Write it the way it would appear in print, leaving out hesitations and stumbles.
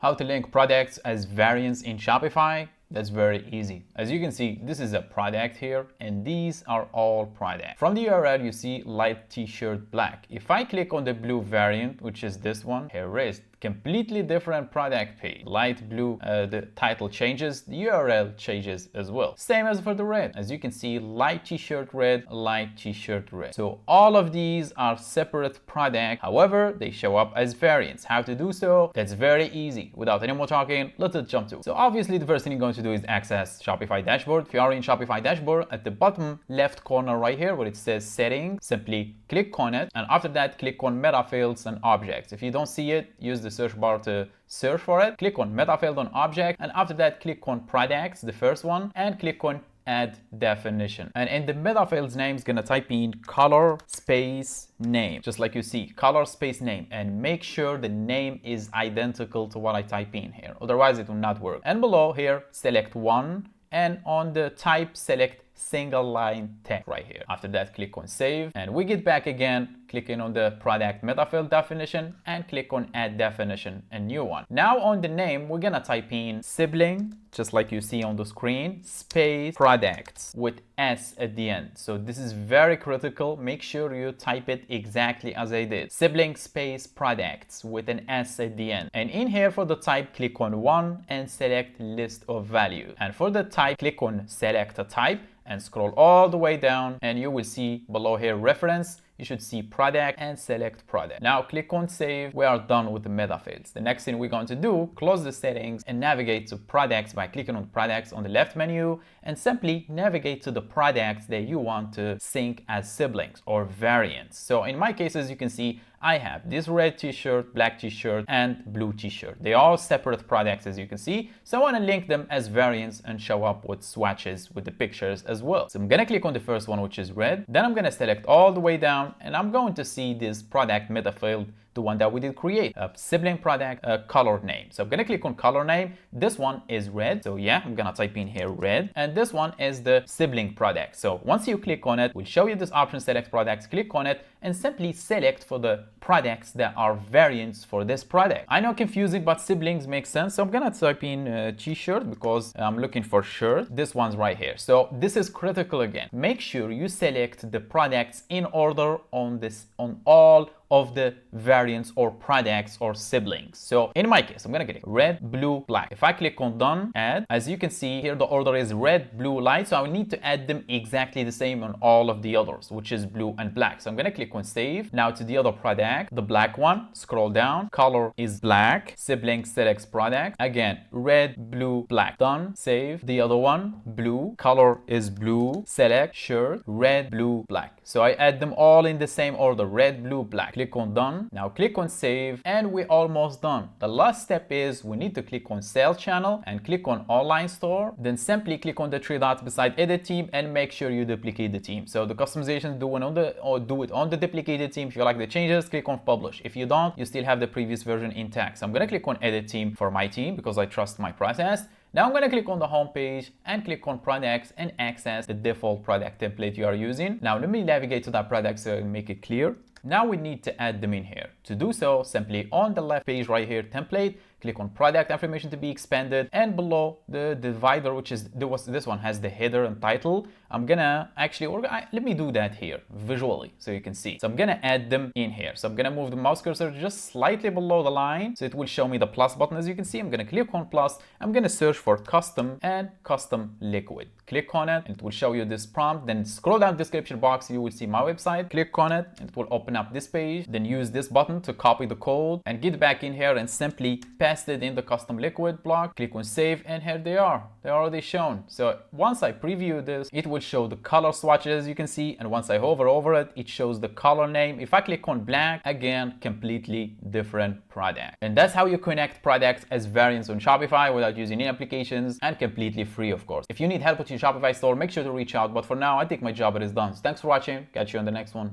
How to link products as variants in Shopify? That's very easy. As you can see, this is a product here, and these are all products. From the URL, you see light t-shirt black. If I click on the blue variant, which is this one, here is completely different product page. Light blue, the title changes, the URL changes as well. Same as for the red. As you can see, light t-shirt red, light t-shirt red. So all of these are separate products. However, they show up as variants. How to do so? That's very easy. Without any more talking, let's jump to it. So obviously, the first thing you're going to do is access Shopify dashboard. If you are in Shopify dashboard, at the bottom left corner right here where it says settings, simply click on it, and after that click on meta fields and objects. If you don't see it, use the search bar to search for it. Click on meta field on object, and after that click on products, the first one, and click on add definition. And in the meta fields name is gonna type in color space name, just like you see, color space name, and make sure the name is identical to what I type in here, otherwise it will not work. And below here select one, and on the type select single line text right here. After that click on save, and we get back again, clicking on the product meta field definition and click on add definition, a new one. Now on the name we're gonna type in sibling, just like you see on the screen, space products with S at the end. So this is very critical. Make sure you type it exactly as I did. Sibling space products with an S at the end. And in here for the type, click on one and select list of value. And for the type, click on select a type and scroll all the way down, and you will see below here reference. You should see product and select product. Now click on save. We are done with the meta fields. The next thing we're going to do, close the settings and navigate to products by clicking on products on the left menu, and simply navigate to the products that you want to sync as siblings or variants. So in my case, as you can see, I have this red t-shirt, black t-shirt, and blue t-shirt. They are all separate products, as you can see. So I want to link them as variants and show up with swatches with the pictures as well. So I'm going to click on the first one, which is red. Then I'm going to select all the way down, and I'm going to see this product meta field, the one that we did create, a sibling product, a color name. So I'm gonna click on color name. This one is red. So yeah, I'm gonna type in here red. And this one is the sibling product. So once you click on it, we'll show you this option, select products, click on it, and simply select for the products that are variants for this product. I know confusing, but siblings make sense. So I'm gonna type in t-shirt because I'm looking for shirt. This one's right here. So this is critical again. Make sure you select the products in order on all of the variants or products or siblings. So in my case, I'm gonna click red, blue, black. If I click on done, add, as you can see here, the order is red, blue, light. So I will need to add them exactly the same on all of the others, which is blue and black. So I'm gonna click on save. Now to the other product, the black one, scroll down, color is black, sibling selects product. Again, red, blue, black, done, save. The other one, blue, color is blue, select shirt, red, blue, black. So I add them all in the same order, red, blue, black. Click on done. Now click on save, and we're almost done. The last step is we need to click on sales channel and click on online store. Then simply click on the three dots beside edit team and make sure you duplicate the team. So the customization do it on the duplicated team. If you like the changes, click on publish. If you don't, you still have the previous version intact. So I'm gonna click on edit team for my team because I trust my process. Now I'm going to click on the home page and click on products and access the default product template you are using. Now let me navigate to that product so I can make it clear. Now we need to add them in here. To do so, simply on the left page right here, template, click on product information to be expanded, and below the divider, which is this one has the header and title. I'm gonna actually let me do that here visually so you can see. So I'm gonna add them in here. So I'm gonna move the mouse cursor just slightly below the line so it will show me the plus button. As you can see, I'm gonna click on plus. I'm gonna search for custom and custom liquid. Click on it and it will show you this prompt. Then scroll down the description box, you will see my website. Click on it and it will open up this page. Then use this button to copy the code and get back in here and simply paste it in the custom liquid block. Click on save, and here they are. They're already shown. So once I preview this, it will show the color swatches, as you can see, and once I hover over it, it shows the color name. If I click on black, again, completely different product. And that's how you connect products as variants on Shopify without using any applications, and completely free, of course. If you need help with your Shopify store, make sure to reach out. But for now, I think my job is done. So thanks for watching. Catch you on the next one.